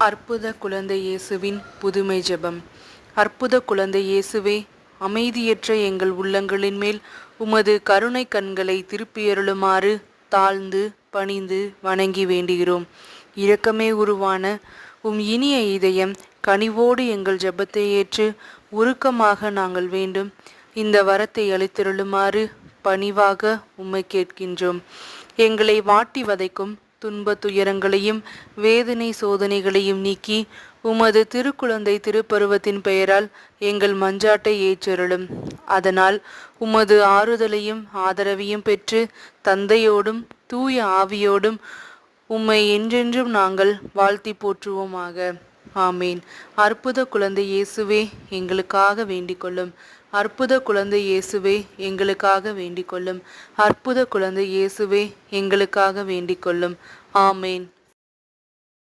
அற்புத குழந்தை இயேசுவின் புதுமை ஜெபம். அற்புத குழந்தை இயேசுவே, அமைதியற்ற எங்கள் உள்ளங்களின் மேல் உமது கருணை கண்களை திருப்பியருளுமாறு தாழ்ந்து பணிந்து வணங்கி வேண்டுகிறோம். இரக்கமே உருவான இனிய இதயம் கனிவோடு எங்கள் ஜெபத்தை ஏற்று உருக்கமாக நாங்கள் வேண்டும் இந்த வரத்தை அளித்திருளுமாறு பணிவாக உம்மை கேட்கின்றோம். எங்களை வாட்டி வதைக்கும் துன்ப துயரங்களையும் வேதனை சோதனைகளையும் நீக்கி உமது திருக்குழந்தை திருப்பருவத்தின் பெயரால் எங்கள் மஞ்சாட்டை ஏற்றருளும். அதனால் உமது ஆறுதலையும் ஆதரவையும் பெற்று தந்தையோடும் தூய ஆவியோடும் உம்மை என்றென்றும் நாங்கள் வாழ்த்தி போற்றுவோமாக. ஆமேன். அற்புத குழந்தை இயேசுவே, எங்களுக்காக வேண்டிக் கொள்ளும். அற்புத குழந்தை இயேசுவே, எங்களுக்காக வேண்டிக் கொள்ளும். அற்புத குழந்தை இயேசுவே, எங்களுக்காக வேண்டிக் கொள்ளும். ஆமேன்.